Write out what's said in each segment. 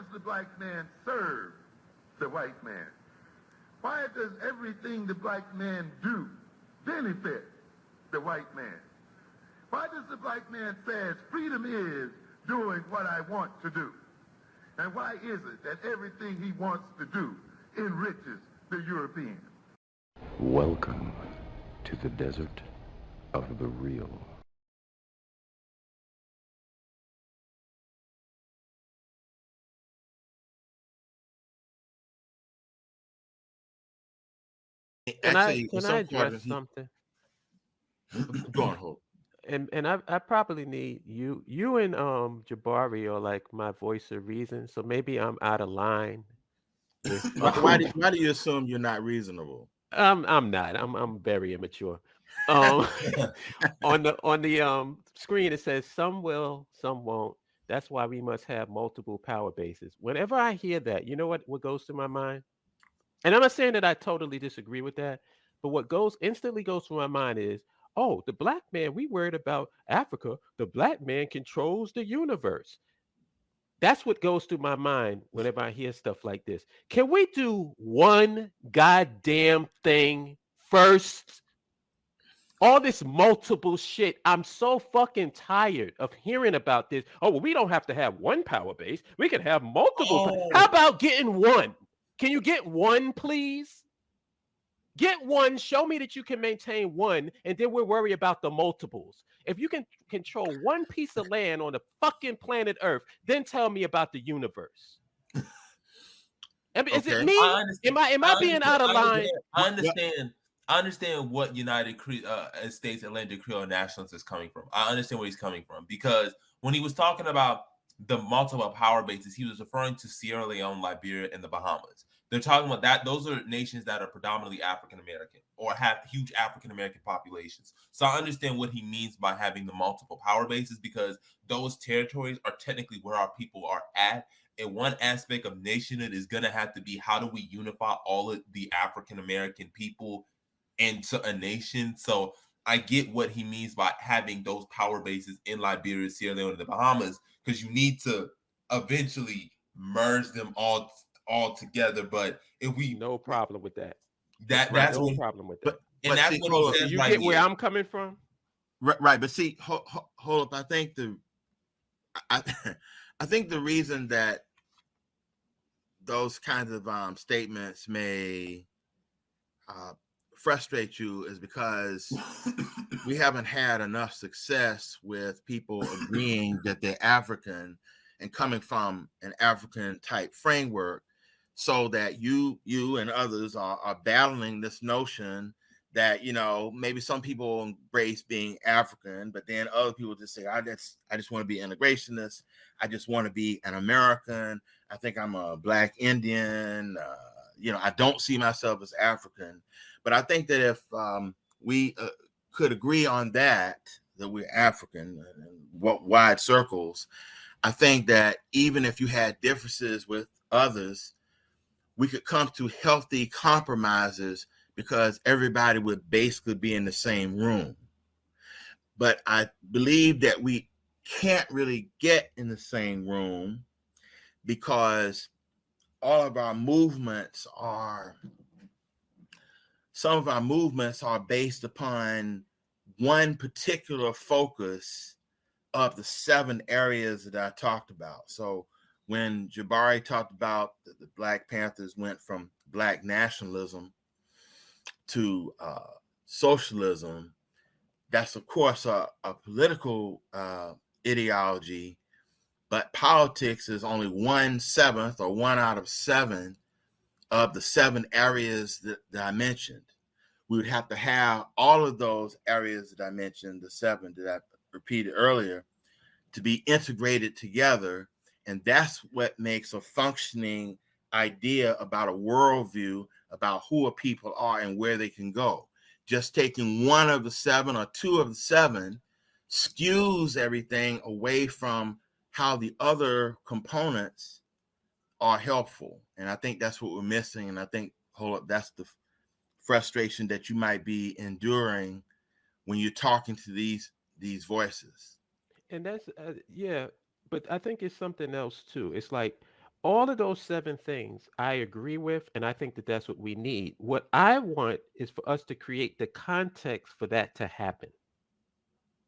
does the black man serve the white man? Why does everything the black man do benefit the white man? Why does the black man say freedom is doing what I want to do? And why is it that everything he wants to do enriches the European? Welcome to the desert of the real. Can Actually, I address something? Go on, Hope. And I probably need you and Jabari are like my voice of reason, so maybe I'm out of line with Why do you assume you're not reasonable? I'm not. I'm very immature. Um on the screen it says some will, some won't. That's why we must have multiple power bases. Whenever I hear that, you know what goes to my mind? And I'm not saying that I totally disagree with that, but what goes instantly goes through my mind is, oh, the black man, we worried about Africa. The black man controls the universe. That's what goes through my mind whenever I hear stuff like this. Can we do one goddamn thing first? All this multiple shit. I'm so fucking tired of hearing about this. Oh, well, we don't have to have one power base. We can have multiple. How about getting one? Can you get one, please? Get one, show me that you can maintain one, and then we'll worry about the multiples. If you can control one piece of land on the fucking planet Earth, then tell me about the universe. I mean, is it me? Am I being out of line? I understand what United States Atlantic Creole Nationalist is coming from. I understand where he's coming from, because when he was talking about the multiple power bases, he was referring to Sierra Leone, Liberia, and the Bahamas. They're talking about that. Those are nations that are predominantly African American or have huge African American populations. So I understand what he means by having the multiple power bases, because those territories are technically where our people are at. And one aspect of nationhood is going to have to be, how do we unify all of the African American people into a nation? So I get what he means by having those power bases in Liberia, Sierra Leone, and the Bahamas, because you need to eventually merge them all together. But if we no problem with that. That's no problem with that. And that's see, what he says. You right get here. where I'm coming from? Right, but see, hold up. I think I think the reason that those kinds of statements may frustrate you is because we haven't had enough success with people agreeing that they're African and coming from an African type framework, so that you and others are battling this notion that, you know, maybe some people embrace being African, but then other people just say, I just want to be integrationist. I just want to be an American. I think I'm a Black Indian. You know, I don't see myself as African. But I think that if we could agree on that we're African in wide circles, I think that even if you had differences with others, we could come to healthy compromises, because everybody would basically be in the same room. But I believe that we can't really get in the same room, because all of our movements are, some of our movements are based upon one particular focus of the 7 areas that I talked about. So when Jabari talked about the Black Panthers went from Black nationalism to socialism, that's of course a political ideology, but politics is only 1/7 or 1 out of 7 of the 7 areas that I mentioned. We would have to have all of those areas that I mentioned, the 7 that I repeated earlier, to be integrated together. And that's what makes a functioning idea about a worldview, about who a people are and where they can go. Just taking 1 of the 7 or 2 of the 7 skews everything away from how the other components are helpful. And I think that's what we're missing. And I think, that's the frustration that you might be enduring when you're talking to these voices. And that's yeah, but I think it's something else too. It's like All of those 7 things I agree with, and I think that that's what we need. What I want is for us to create the context for that to happen,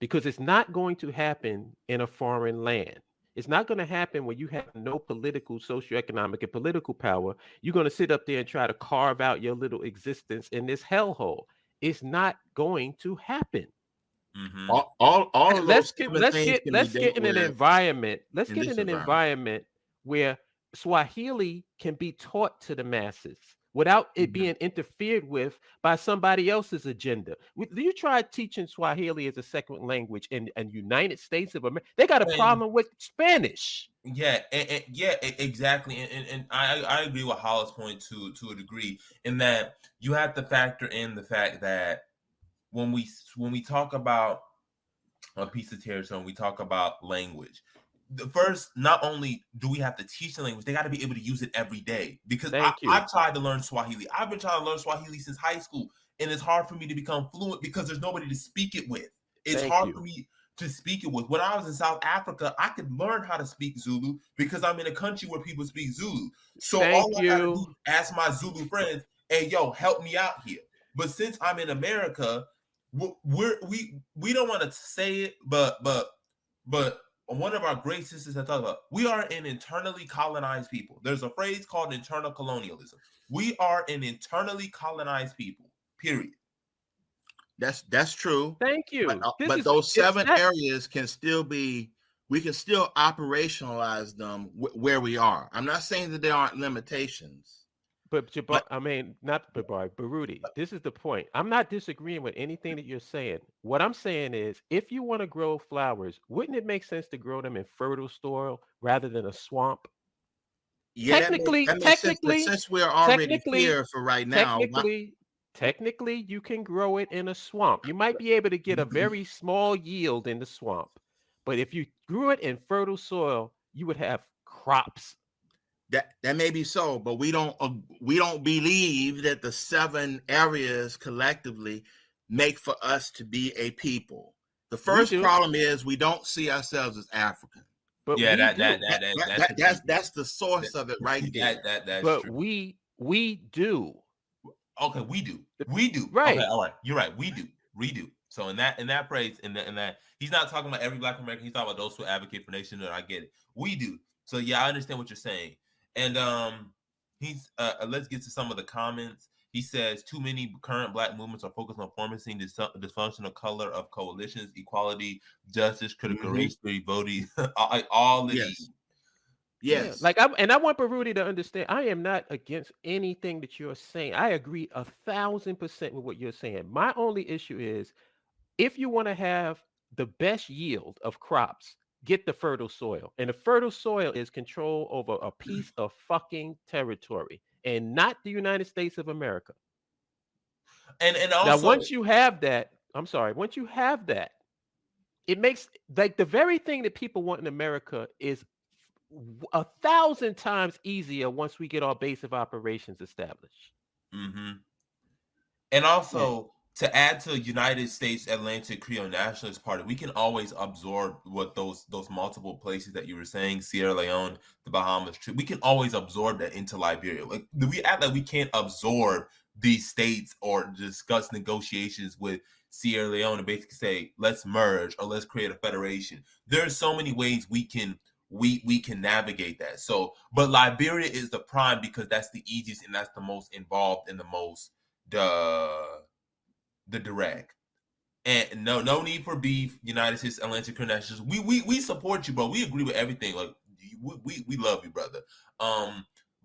because it's not going to happen in a foreign land. It's not going to happen when you have no political, socioeconomic, and political power. You're going to sit up there and try to carve out your little existence in this hellhole. It's not going to happen. Mm-hmm. All of those 7 let's things get can be let's dealt get in an with environment. Let's in get this in an environment. environment where Swahili can be taught to the masses without it being interfered with by somebody else's agenda. You try teaching Swahili as a second language in United States of America, they got a problem with Spanish. Yeah, exactly, and I agree with Hollis' point to a degree, in that you have to factor in the fact that when we talk about a piece of territory, we talk about language. The first, not only do we have to teach the language, they got to be able to use it every day. Because I've tried to learn Swahili. I've been trying to learn Swahili since high school, and it's hard for me to become fluent because there's nobody to speak it with. It's hard for me to speak it with. When I was in South Africa, I could learn how to speak Zulu because I'm in a country where people speak Zulu. So all I gotta do is ask my Zulu friends, "Hey, yo, help me out here." But since I'm in America, we don't want to say it, but one of our great sisters had talked about, we are an internally colonized people. There's a phrase called internal colonialism. We are an internally colonized people. Period. That's true. Thank you. But those 7 areas can still be. We can still operationalize them where we are. I'm not saying that there aren't limitations. But I mean, not Baruti. This is the point. I'm not disagreeing with anything that you're saying. What I'm saying is, if you want to grow flowers, wouldn't it make sense to grow them in fertile soil rather than a swamp? Yeah, technically, since we're already here for right now, technically, you can grow it in a swamp. You might be able to get a very small yield in the swamp, but if you grew it in fertile soil, you would have crops. That may be so, but we don't believe that the 7 areas collectively make for us to be a people. The first problem is we don't see ourselves as African. But yeah, that's the source of it right there. That's but true. we do. Okay, we do. Right. Okay, all right. You're right. We do. So in that phrase, in that he's not talking about every Black American. He's talking about those who advocate for nationhood. I get it. We do. So yeah, I understand what you're saying. And he's let's get to some of the comments. He says too many current Black movements are focused on forming this dysfunctional color of coalitions, equality, justice, critical race theory, voting, all of these. Yes. Yeah. I want Baruti to understand, I am not against anything that you're saying. I agree 1,000% with what you're saying. My only issue is, if you want to have the best yield of crops, get the fertile soil. And the fertile soil is control over a piece of fucking territory, and not the United States of America. And also, now, once you have that, it makes, like, the very thing that people want in America is 1,000 times easier once we get our base of operations established. Mm-hmm. And also, to add to United States Atlantic Creole Nationalist Party, we can always absorb what those multiple places that you were saying, Sierra Leone, the Bahamas, we can always absorb that into Liberia. Like, we act like we can't absorb these states or discuss negotiations with Sierra Leone and basically say, let's merge or let's create a federation. There are so many ways we can navigate that. So, but Liberia is the prime because that's the easiest and that's the most involved and the most the direct. And no need for beef. United States Atlantic Creole Nationalists, we support you, bro. We agree with everything. Like, we love you, brother.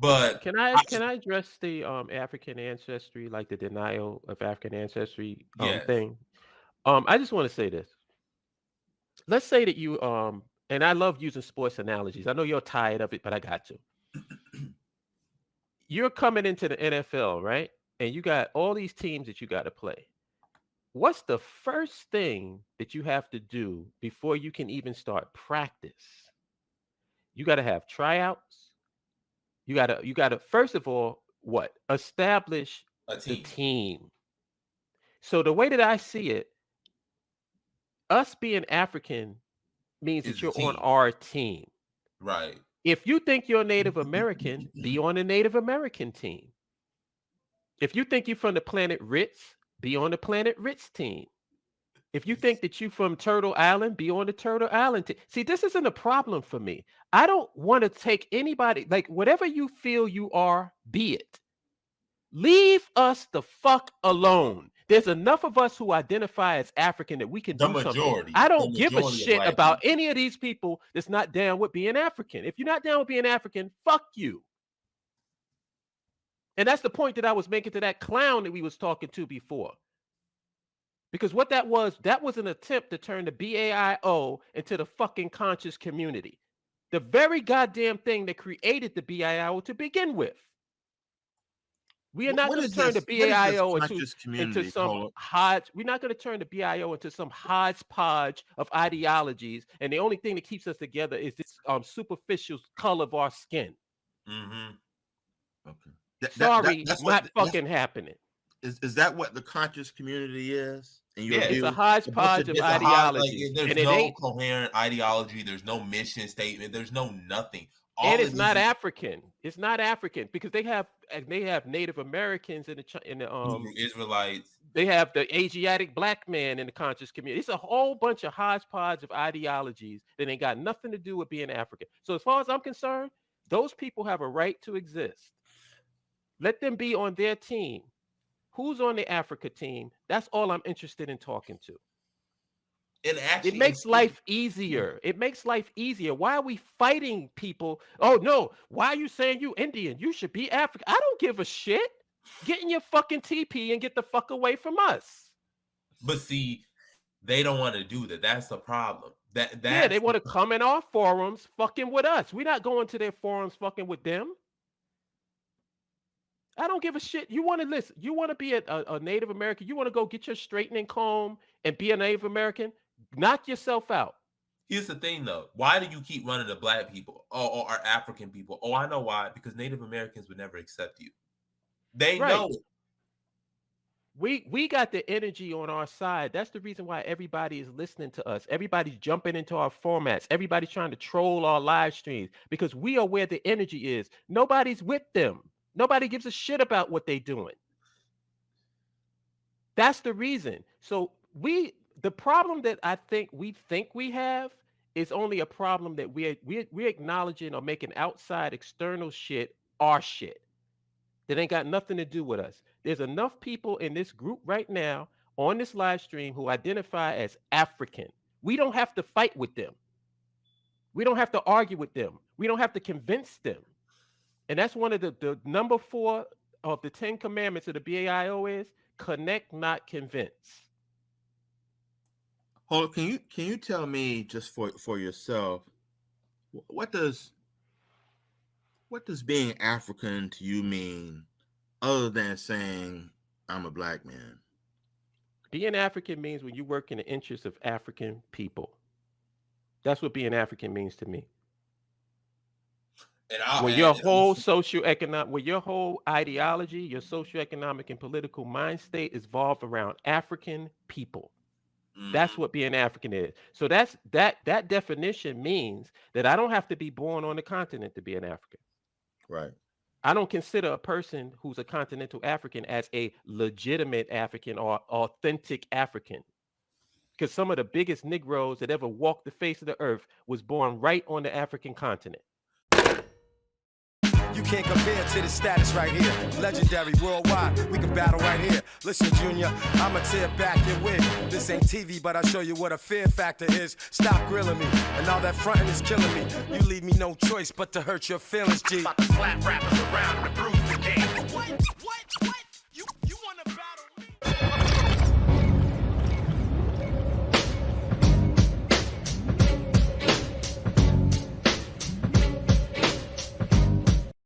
But can I address the African ancestry, like the denial of African ancestry thing? I just want to say this. Let's say that you and I love using sports analogies. I know you're tired of it, but I got to. You're coming into the NFL, right? And you got all these teams that you got to play. What's the first thing that you have to do before you can even start practice? You got to have tryouts. You got to first of all, establish the team. So the way that I see it, us being African means that you're on our team. Right. If you think you're a Native American, be on the Native American team. If you think you're from the planet Ritz, be on the planet Ritz team. If you think that you're from Turtle Island, be on the Turtle Island team. See, this isn't a problem for me. I don't want to take anybody, like whatever you feel you are, be it. Leave us the fuck alone. There's enough of us who identify as African that we can do something. I don't give a shit about any of these people that's not down with being African. If you're not down with being African, fuck you. And that's the point that I was making to that clown that we was talking to before. Because what that was an attempt to turn the BAIO into the fucking conscious community. The very goddamn thing that created the BAIO to begin with. We are not going to turn the BAIO into some hodge. We're not going to turn the BAIO into some hodgepodge of ideologies, and the only thing that keeps us together is this superficial color of our skin. Mm-hmm. Okay. Sorry, that's not fucking happening. Is that what the conscious community is? Yeah, it's a hodgepodge of ideology. There's no coherent ideology. There's no mission statement. There's no nothing. And it's not African. It's not African because they have Native Americans in the Israelites. They have the Asiatic black man in the conscious community. It's a whole bunch of hodgepodge of ideologies that ain't got nothing to do with being African. So as far as I'm concerned, those people have a right to exist. Let them be on their team. Who's on the Africa team? That's all I'm interested in talking to. It makes life easier. It makes life easier. Why are we fighting people? Oh, no. Why are you saying you Indian? You should be African. I don't give a shit. Get in your fucking TP and get the fuck away from us. But see, they don't want to do that. That's the problem. Yeah, they want to come in our forums fucking with us. We're not going to their forums fucking with them. I don't give a shit. You want to listen. You want to be a Native American. You want to go get your straightening comb and be a Native American. Knock yourself out. Here's the thing, though. Why do you keep running to black people or African people? Oh, I know why. Because Native Americans would never accept you. They know it. We got the energy on our side. That's the reason why everybody is listening to us. Everybody's jumping into our formats. Everybody's trying to troll our live streams because we are where the energy is. Nobody's with them. Nobody gives a shit about what they're doing. That's the reason. So the problem that I think we have is only a problem that we're acknowledging or making outside external shit our shit. That ain't got nothing to do with us. There's enough people in this group right now on this live stream who identify as African. We don't have to fight with them. We don't have to argue with them. We don't have to convince them. And that's one of the number 4 of the 10 commandments of the BAIO is connect, not convince. Hold, can you tell me just for yourself, what does being African to you mean other than saying I'm a black man? Being African means when you work in the interests of African people. That's what being African means to me. When your whole socioeconomic, your whole ideology, your socioeconomic and political mind state is evolved around African people. That's what being African is. So that definition means that I don't have to be born on the continent to be an African. Right. I don't consider a person who's a continental African as a legitimate African or authentic African. Because some of the biggest Negroes that ever walked the face of the earth was born right on the African continent. You can't compare to the status right here. Legendary worldwide, we can battle right here. Listen, Junior, I'ma tear back your wig. This ain't TV, but I'll show you what a fear factor is. Stop grilling me, and all that fronting is killing me. You leave me no choice but to hurt your feelings, G. About to slap rappers around and bruise the game. What?